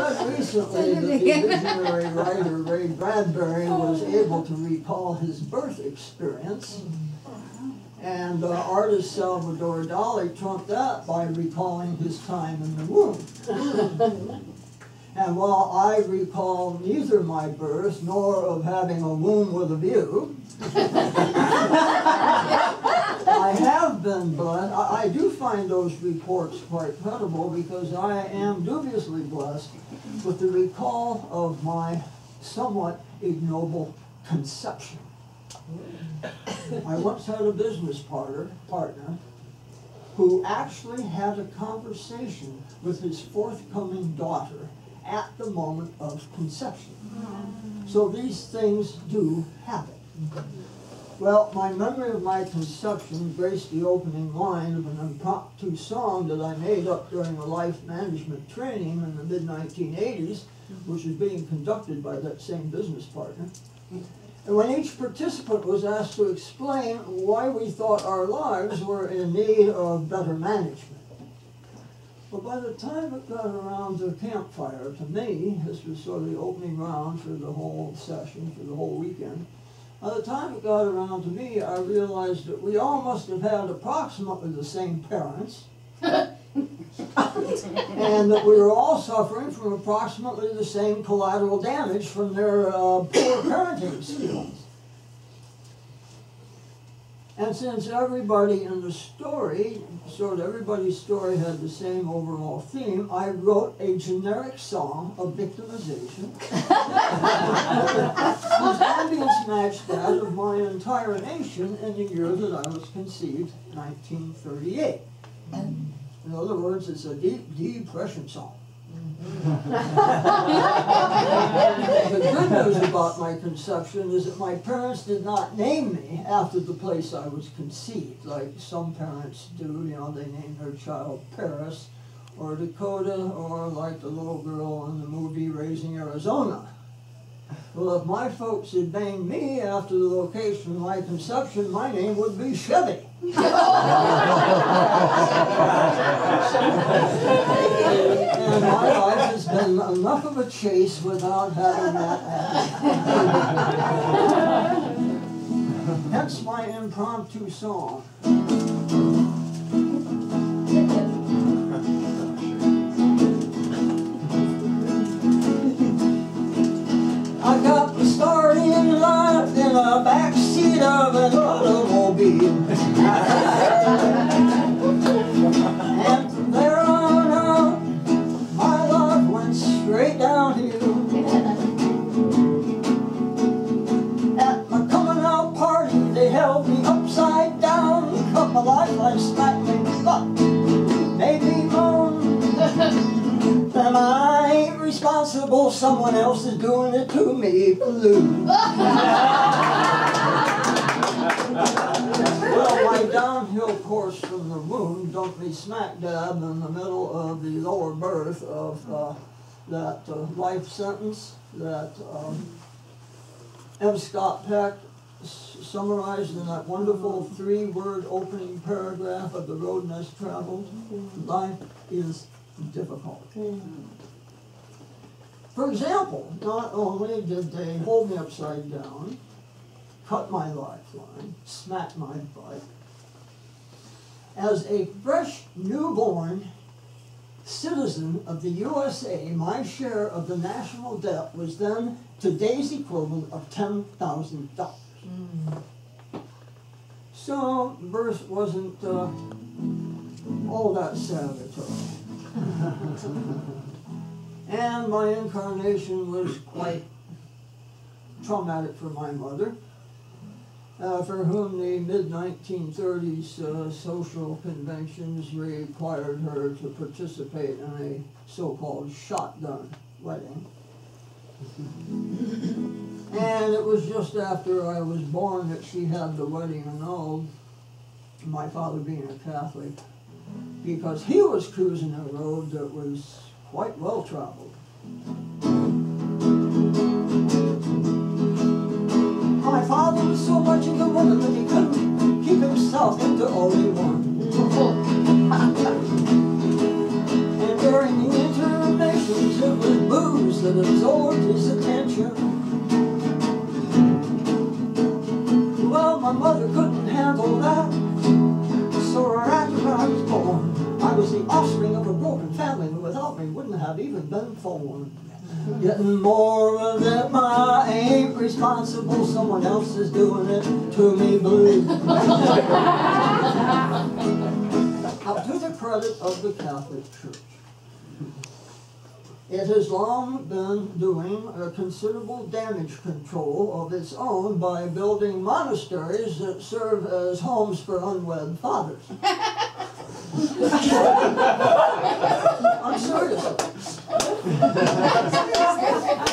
read recently that the visionary writer Ray Bradbury was able to recall his birth experience, and artist Salvador Dali trumped that by recalling his time in the womb. And while I recall neither my birth nor of having a womb with a view, I have been blessed. I do find those reports quite credible because I am dubiously blessed with the recall of my somewhat ignoble conception. I once had a business partner who actually had a conversation with his forthcoming daughter at the moment of conception. So these things do happen. Well, my memory of my conception graced the opening line of an impromptu song that I made up during a life management training in the mid-1980s, which was being conducted by that same business partner. And when each participant was asked to explain why we thought our lives were in need of better management. But by the time it got around to campfire, to me, this was sort of the opening round for the whole session, for the whole weekend. By the time it got around to me, I realized that we all must have had approximately the same parents, and that we were all suffering from approximately the same collateral damage from their poor parenting skills. And since everybody in the story, sort of everybody's story had the same overall theme, I wrote a generic song of victimization whose ambience matched that of my entire nation in the year that I was conceived, 1938. In other words, it's a deep depression song. The good news about my conception is that my parents did not name me after the place I was conceived, like some parents do. You know, they name their child Paris or Dakota, or like the little girl in the movie Raising Arizona. Well, if my folks had named me after the location of my conception, my name would be Chevy. And my life has been enough of a chase without having that happen. Hence my impromptu song. I got the start in life in the backseat of an automobile. And from there on out, my life went straight downhill. At my coming out party, they held me upside down, cut my lifeline, smacked me butt, made me moan. And I ain't responsible, someone else is doing it to me, blue. Well, my downhill course from the womb dumped me smack dab in the middle of the lower berth of that life sentence that M. Scott Peck summarized in that wonderful three-word opening paragraph of The Road Less Traveled. Life is difficult. For example, not only did they hold me upside down, cut my lifeline, smack my butt, as a fresh, newborn citizen of the USA, my share of the national debt was then today's equivalent of $10,000. So birth wasn't all that salutary. And my incarnation was quite traumatic for my mother, for whom the mid-1930s social conventions required her to participate in a so-called shotgun wedding. And it was just after I was born that she had the wedding annulled, my father being a Catholic, because he was cruising a road that was quite well traveled. My father was so much into women that he couldn't keep himself into only one. And during the intermission seems it was booze that absorbed his attention. Well, my mother couldn't handle that, so right when I was born, I was the offspring of a broken family who without me wouldn't have even been formed. Getting more of that, I ain't responsible, someone else is doing it to me blue. Now, to the credit of the Catholic Church, it has long been doing a considerable damage control of its own by building monasteries that serve as homes for unwed fathers. I'm serious.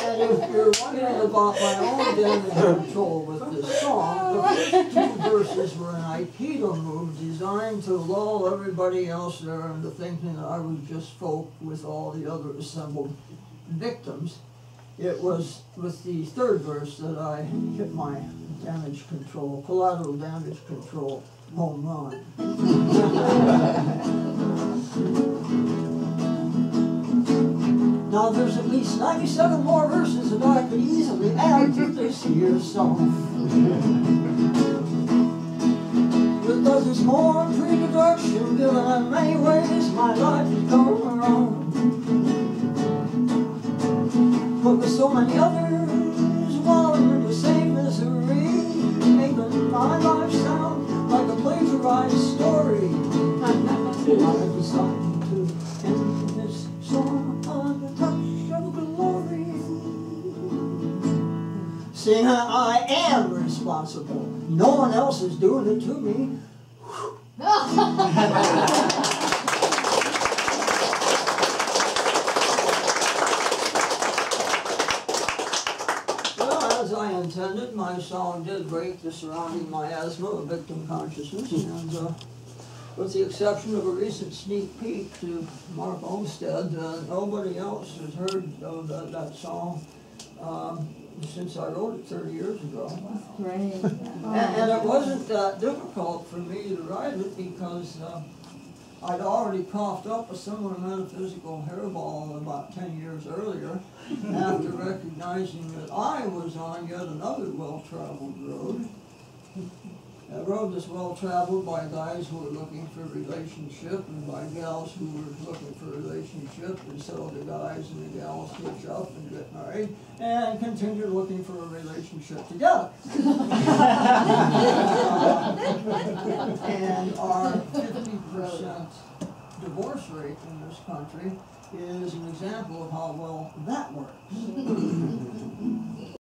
And if you're wondering about my own damage control with this song, the first two verses were an Aikido move designed to lull everybody else there into thinking that I was just folk with all the other assembled victims. It was with the third verse that I hit my damage control, collateral damage control home run. Now there's at least 97 more verses that I could easily add to this year's song. But there's more pre-production given in many ways my life has come around. But with so many others wallowing in the same misery, making my life sound like a plagiarized story, I decided to end this song on the touch of glory. Saying I am responsible. No one else is doing it to me. Well, as I intended, my song did break the surrounding miasma of victim consciousness, and with the exception of a recent sneak peek to Mark Olmsted, nobody else has heard of that song since I wrote it 30 years ago. Great. And it wasn't that difficult for me to write it because I'd already coughed up a similar metaphysical hairball about 10 years earlier after recognizing that I was on yet another well-traveled road. A road that's well-traveled by guys who were looking for a relationship and by gals who were looking for a relationship, and so the guys and the gals hitch up and get married and continue looking for a relationship together. And our 50% divorce rate in this country is an example of how well that works.